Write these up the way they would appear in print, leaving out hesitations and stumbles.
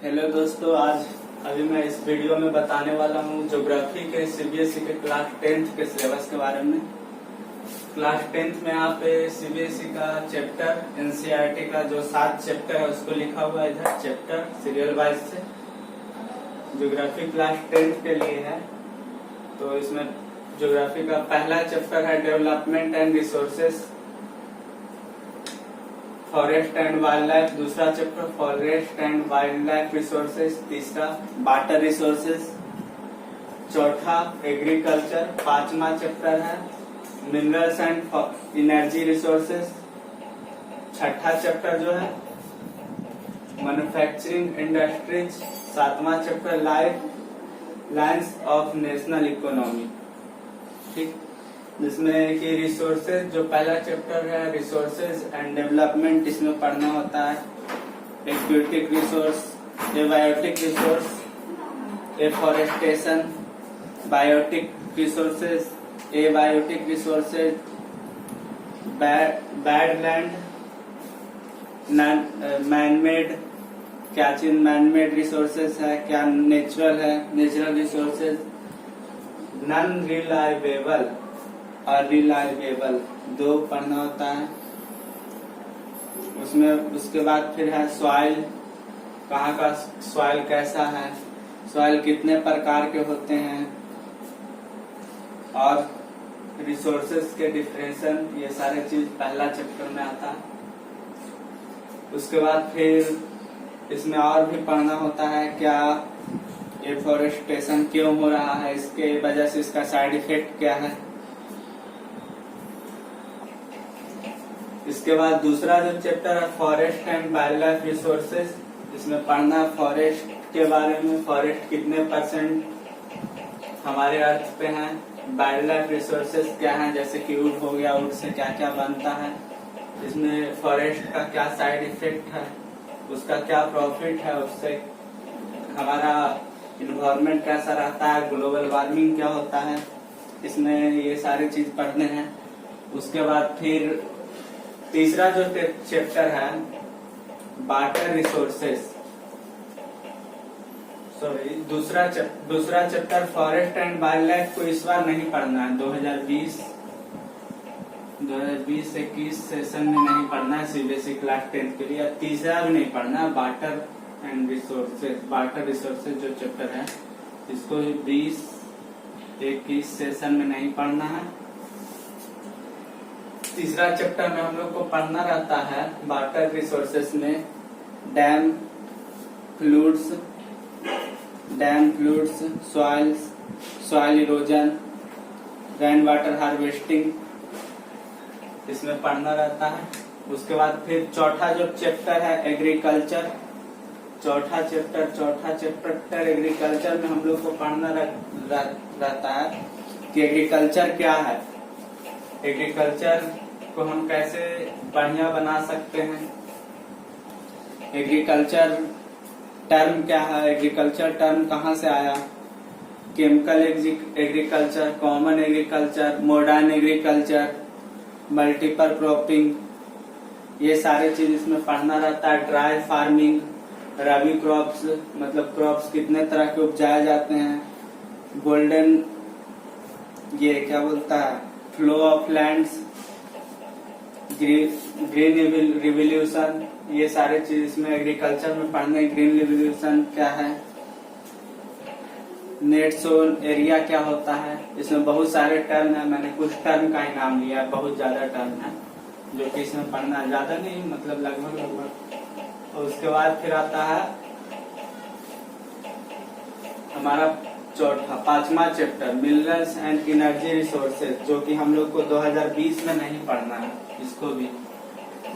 Hello दोस्तों, आज अभी मैं इस वीडियो में बताने वाला हूँ ज्योग्राफी के सीबीएसई के क्लास 10th के सिलेबस के बारे में। क्लास 10th में यहाँ पे सीबीएसई का चैप्टर एनसीईआरटी का जो 7 चैप्टर है उसको लिखा हुआ है इधर चैप्टर सीरियल वाइज से। ज्योग्राफी क्लास 10th के लिए है, तो इसमें ज्योग्राफी का पहला चैप्टर है development and resources, forest and wild life. दूसरा chapter forest and wild life resources. तीसरा वाटर रिसोर्सेज। चौथा एग्रीकल्चर। पांचवा चैप्टर है मिनरल्स एंड एनर्जी रिसोर्सेज। छठा चैप्टर जो है मैन्युफैक्चरिंग इंडस्ट्रीज। सातवां chapter lines of national economy. ठीक, जिसमें कि रिसोर्सेज जो पहला चैप्टर है रिसोर्सेज एंड डेवलपमेंट, इसमें पढ़ना होता है aquatic resource, abiotic resource, afforestation, biotic resources, abiotic resources, badland, manmade, क्या चीज मैनमेड रिसोर्सेज है, क्या नेचुरल है, नेचुरल रिसोर्सेज, नॉन रिलायबल और रिलायबल, दो पढ़ना होता है उसमें। उसके बाद फिर है सॉइल, कहाँ का सॉइल कैसा है, सॉइल कितने प्रकार के होते हैं, और रिसोर्सेज के डिफरेंशन, ये सारे चीज पहला चैप्टर में आता है। उसके बाद फिर इसमें और भी पढ़ना होता है क्या एफॉरेस्टेशन क्यों हो रहा है, इसके वजह से इसका साइड इफेक्ट क्या है। इसके बाद दूसरा जो चैप्टर है forest and wild life resources, इसमें पढ़ना फॉरेस्ट के बारे में, फॉरेस्ट कितने % हमारे अर्थ पे हैं, वाइल्ड लाइफ रिसोर्सेज क्या है, जैसे कि वुड हो गया, वुड से क्या क्या बनता है, इसमें फॉरेस्ट का क्या साइड इफेक्ट है, उसका क्या प्रॉफिट है, उससे हमारा इन्वायरमेंट कैसा रहता है, ग्लोबल वार्मिंग क्या होता है, इसमें ये सारी चीज पढ़ने हैं। उसके बाद फिर तीसरा जो चैप्टर है वाटर रिसोर्सेज, सॉरी दूसरा chapter forest and wild life को इस बार नहीं पढ़ना है, 2020-21 सेशन में नहीं पढ़ना है सीबीएसई क्लास 10th के लिए। तीसरा भी नहीं पढ़ना है water and resources, water resources जो चैप्टर है इसको 20-21 सेशन में नहीं पढ़ना है। तीसरा चैप्टर में हम लोग को पढ़ना रहता है वाटर रिसोर्सेस में dam fluids, soil erosion, rain water harvesting, इसमें पढ़ना रहता है। उसके बाद फिर चौथा जो चैप्टर है एग्रीकल्चर, चौथा चैप्टर एग्रीकल्चर में हम लोग को पढ़ना रहता है कि एग्रीकल्चर क्या है, एग्रीकल्चर को हम कैसे बढ़िया बना सकते हैं, एग्रीकल्चर टर्म क्या है, एग्रीकल्चर टर्म कहाँ से आया, chemical agriculture, common agriculture, modern agriculture, multiple cropping, ये सारे चीज इसमें पढ़ना रहता है। ड्राई फार्मिंग, रबी क्रॉप्स, मतलब क्रॉप्स कितने तरह के उपजाए जाते हैं, गोल्डन, ये क्या बोलता है, flow of lands, green revolution, ये सारे चीज इसमें एग्रीकल्चर में पढ़ने। ग्रीन रिवोल्यूशन क्या है, नेट सोन एरिया क्या होता है, इसमें बहुत सारे टर्म है, मैंने कुछ टर्म का ही नाम लिया, बहुत ज्यादा टर्म है जो कि इसमें पढ़ना, ज्यादा नहीं मतलब लगभग। और उसके बाद फिर आता है हमारा पांचवा chapter minerals and energy resources, जो कि हम लोग को 2020 में नहीं पढ़ना है, इसको भी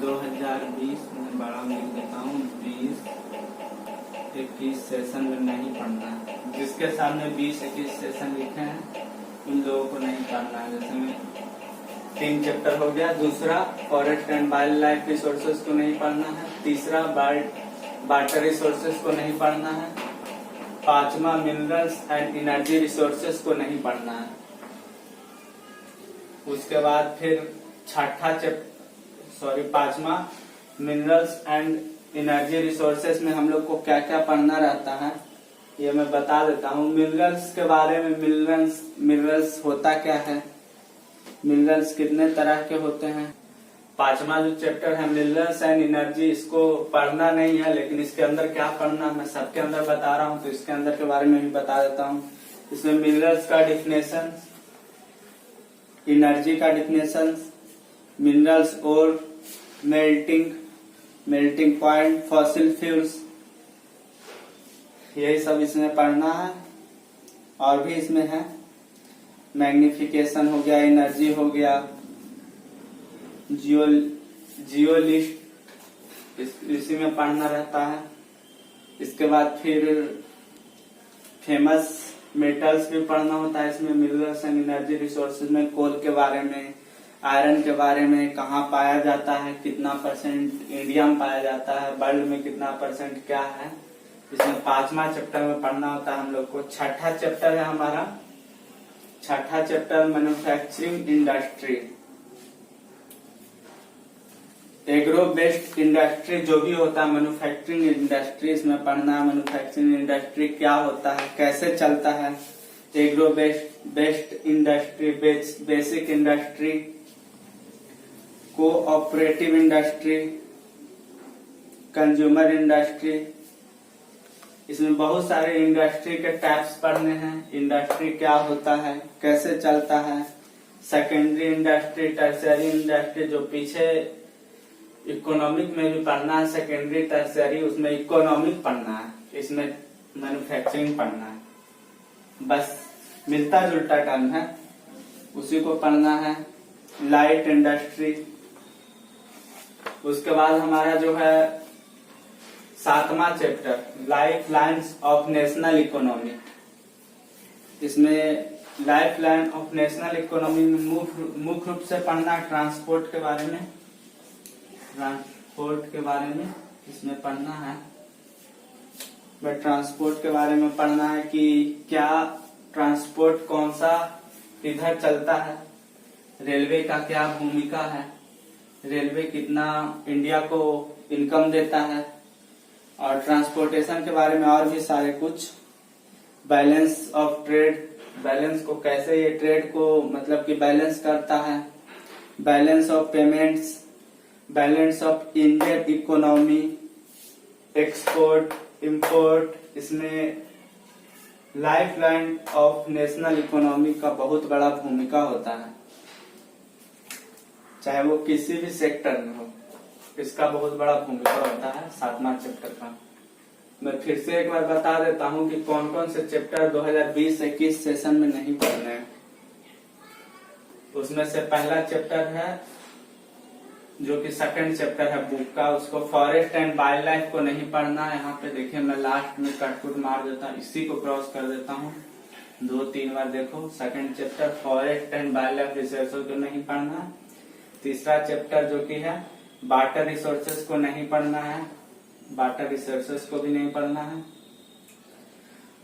2020 में बड़ा लिख देता हूँ, 20-21 सेशन में नहीं पढ़ना है। जिसके सामने 20-21 सेशन लिखे हैं उन लोगों को नहीं पढ़ना है। जैसे में 3 चैप्टर हो गया। दूसरा forest and wild life resources को नहीं पढ़ना है। तीसरा वाटर रिसोर्सेज को नहीं पढ़ना है। पांचवा मिनरल्स एंड एनर्जी रिसोर्सेज को नहीं पढ़ना है। उसके बाद फिर पांचवा मिनरल्स एंड एनर्जी रिसोर्सेस में हम लोग को क्या क्या पढ़ना रहता है ये मैं बता देता हूँ। मिनरल्स के बारे में, मिनरल्स होता क्या है, मिनरल्स कितने तरह के होते हैं। पांचवा जो चैप्टर है मिनरल्स एंड एनर्जी, इसको पढ़ना नहीं है लेकिन इसके अंदर क्या पढ़ना मैं सबके अंदर बता रहा हूँ, तो इसके अंदर के बारे में भी बता देता हूँ। इसमें मिनरल्स का डिफिनेशन, एनर्जी का डिफिनेशन, मिनरल्स और मेल्टिंग पॉइंट, फॉसिल फ्यूल्स, यही सब इसमें पढ़ना है। और भी इसमें है मैग्निफिकेशन हो गया, एनर्जी हो गया, जियोलिस्ट इसी में पढ़ना रहता है। इसके बाद फिर फेमस मेटल्स भी पढ़ना होता है इसमें, मिनरल्स एंड एनर्जी रिसोर्सेज में। कोल के बारे में, आयरन के बारे में, कहाँ पाया जाता है, कितना परसेंट इंडिया में पाया जाता है, वर्ल्ड में कितना परसेंट क्या है, इसमें पांचवा चैप्टर में पढ़ना होता है हम लोग को। छठा चैप्टर है हमारा, छठा chapter manufacturing industry, agro based industry जो भी होता है, मैन्युफैक्चरिंग इंडस्ट्री इसमें पढ़ना है। मैन्युफैक्चरिंग इंडस्ट्री क्या होता है, कैसे चलता है, agro based industry, basic industry, cooperative industry, consumer industry. इसमें बहुत सारे इंडस्ट्री के टाइप्स पढ़ने हैं। इंडस्ट्री क्या होता है, कैसे चलता है, सेकेंडरी इंडस्ट्री, टर्शियरी इंडस्ट्री, जो पीछे इकोनॉमिक में भी पढ़ना है, सेकेंडरी टर्शियरी, उसमें इकोनॉमिक पढ़ना है, इसमें मैन्युफैक्चरिंग पढ़ना है। बस मिलता जुलता टर्म है, उसी को पढ़ना है। लाइट इंडस्ट्री, उसके बाद हमारा जो है सातवां chapter life lines of national economy. इसमें life line of national economy में मुख्य रूप से पढ़ना ट्रांसपोर्ट के बारे में, ट्रांसपोर्ट के बारे में इसमें पढ़ना है। ट्रांसपोर्ट के बारे में पढ़ना है कि क्या ट्रांसपोर्ट कौन सा इधर चलता है, रेलवे का क्या भूमिका है, रेलवे कितना इंडिया को इनकम देता है, और ट्रांसपोर्टेशन के बारे में और भी सारे कुछ। बैलेंस ऑफ ट्रेड, बैलेंस को कैसे ये ट्रेड को मतलब कि बैलेंस करता है। Balance of payments, balance of Indian economy, export import, इसमें life line of national economy का बहुत बड़ा भूमिका होता है, चाहे वो किसी भी सेक्टर में हो, इसका बहुत बड़ा भूमिका होता है सातवां चैप्टर का। मैं फिर से एक बार बता देता हूं कि कौन कौन से चैप्टर 2020-21 सेशन में नहीं पढ़ने हैं। उसमें से पहला चैप्टर है जो कि सेकंड चैप्टर है बुक का, उसको फॉरेस्ट एंड वाइल्ड लाइफ को नहीं पढ़ना है। यहाँ पे देखिए मैं लास्ट में कटकुट मार देता हूँ, इसी को क्रॉस कर देता हूँ 2-3 बार। देखो second chapter forest and wild life resources को नहीं पढ़ना है। तीसरा चैप्टर जो कि है वाटर रिसोर्सेज को नहीं पढ़ना है, वाटर रिसोर्सेज को भी नहीं पढ़ना है।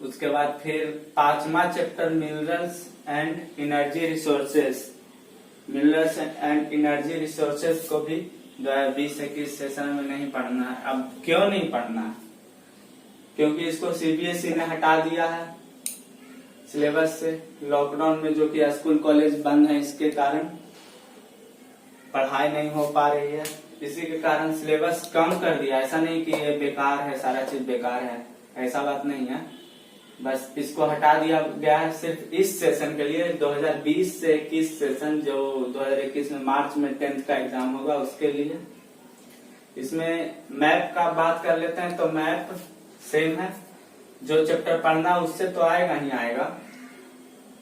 उसके बाद फिर पांचवा chapter minerals and energy resources, minerals and energy resources को भी 2020-21 सेशन में नहीं पढ़ना है। अब क्यों नहीं पढ़ना है, क्योंकि इसको सीबीएसई ने हटा दिया है सिलेबस से, लॉकडाउन में जो कि स्कूल कॉलेज बंद है, इसके कारण पढ़ाई नहीं हो पा रही है, इसी के कारण सिलेबस कम कर दिया। ऐसा नहीं कि ये बेकार है, सारा चीज बेकार है, ऐसा बात नहीं है, बस इसको हटा दिया गया है सिर्फ इस सेशन के लिए। 2020 से 21 सेशन जो 2021 में मार्च में 10th का एग्जाम होगा उसके लिए। इसमें मैप का बात कर लेते हैं, तो मैप सेम है, जो चैप्टर पढ़ना उससे तो आएगा ही आएगा।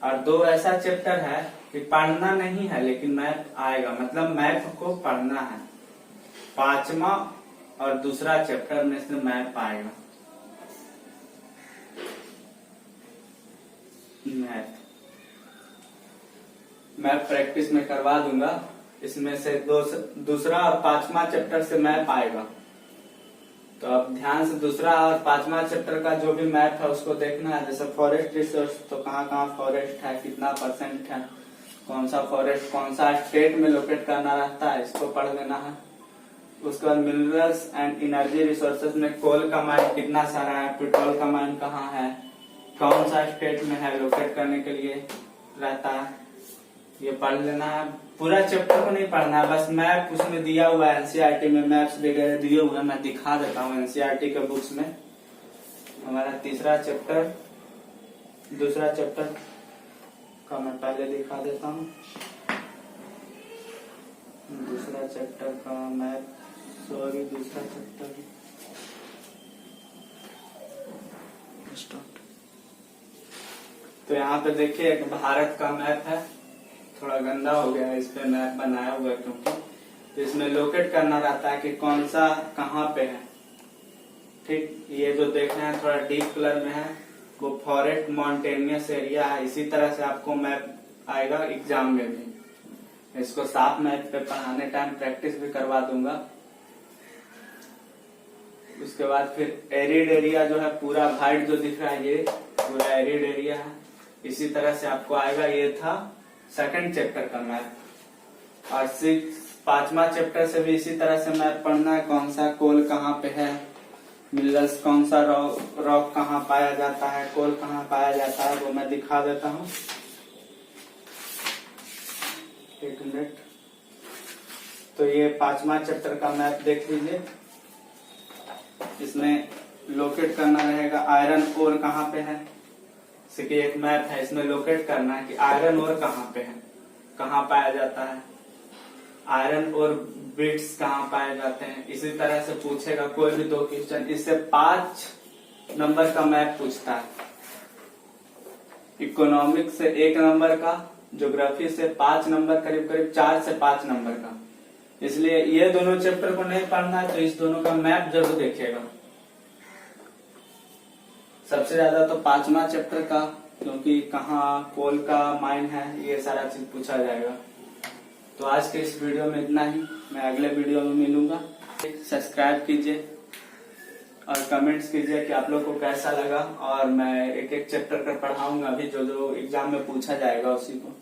और 2 ऐसा चैप्टर है कि पढ़ना नहीं है लेकिन मैप आएगा, मतलब मैप को पढ़ना है। पांचवा और दूसरा चैप्टर में से मैप आएगा। मैप प्रैक्टिस में करवा दूंगा, इसमें से दूसरा और पांचवा चैप्टर से मैप आएगा। तो अब ध्यान से दूसरा और पांचवा चैप्टर का जो भी मैप है उसको देखना है। जैसे फॉरेस्ट रिसोर्स, तो कहाँ कहाँ फॉरेस्ट है, कितना परसेंट है, कौन सा फॉरेस्ट कौन सा स्टेट में लोकेट करना रहता है, इसको पढ़ लेना है। उसके बाद मिनरल्स एंड एनर्जी रिसोर्सेज में कोल का माइन कितना सारा है, पेट्रोल का माइन कहाँ है, कौन सा स्टेट में है, लोकेट करने के लिए रहता है, ये पढ़ लेना है। पूरा चैप्टर को नहीं पढ़ना है, बस मैप उसमें दिया हुआ है, एनसीईआरटी में मैप्स वगैरह दिए हुए हैं, मैं दिखा देता हूँ एनसीईआरटी के बुक्स में। हमारा दूसरा चैप्टर का मैं पहले दिखा देता हूँ। दूसरा चैप्टर का मैप, दूसरा चैप्टर तो यहाँ पे देखिए एक भारत का मैप है, थोड़ा गंदा हो गया है, इस पे मैप बनाया हुआ है क्योंकि तो इसमें लोकेट करना रहता है कि कौन सा कहाँ पे है। ठीक, ये जो देख रहे हैं थोड़ा डीप कलर में है, वो फॉरेस्ट माउंटेनियस एरिया है। इसी तरह से आपको मैप आएगा एग्जाम में भी। इसको साफ मैप पे पढ़ाने टाइम प्रैक्टिस भी करवा दूंगा। उसके बाद फिर एरिड एरिया जो है, पूरा वाइट जो दिख रहा है ये पूरा एरिड एरिया है। इसी तरह से आपको आएगा, ये था सेकंड चैप्टर का मैप। और 5वां चैप्टर से भी इसी तरह से मैप पढ़ना है, कौन सा कोल कहाँ पे है, मिनरल्स कौन सा रॉक कहाँ पाया जाता है, कोल कहाँ पाया जाता है, वो मैं दिखा देता हूँ। एक मिनट, तो ये 5वां चैप्टर का मैप देख लीजिए। इसमें लोकेट करना रहेगा आयरन ओर कहाँ पे है। जैसे एक मैप है, इसमें लोकेट करना है कि आयरन ओर कहाँ पे है, कहाँ पाया जाता है, आयरन और बिट्स कहाँ पाए जाते हैं। इसी तरह से पूछेगा कोई भी 2 क्वेश्चन। इससे 5 नंबर का मैप पूछता है, इकोनॉमिक्स से 1 नंबर का, ज्योग्राफी से 5 नंबर, करीब करीब 4 से 5 नंबर का। इसलिए ये दोनों चैप्टर को नहीं पढ़ना है तो इस दोनों का मैप जरूर देखिएगा। सबसे ज्यादा तो 5वां चैप्टर का, क्योंकि कहाँ कोल का माइन है, ये सारा चीज पूछा जाएगा। तो आज के इस वीडियो में इतना ही, मैं अगले वीडियो में मिलूंगा। सब्सक्राइब कीजिए और कमेंट्स कीजिए कि आप लोग को कैसा लगा, और मैं एक एक चैप्टर कर पढ़ाऊंगा अभी, जो जो एग्जाम में पूछा जाएगा उसी को।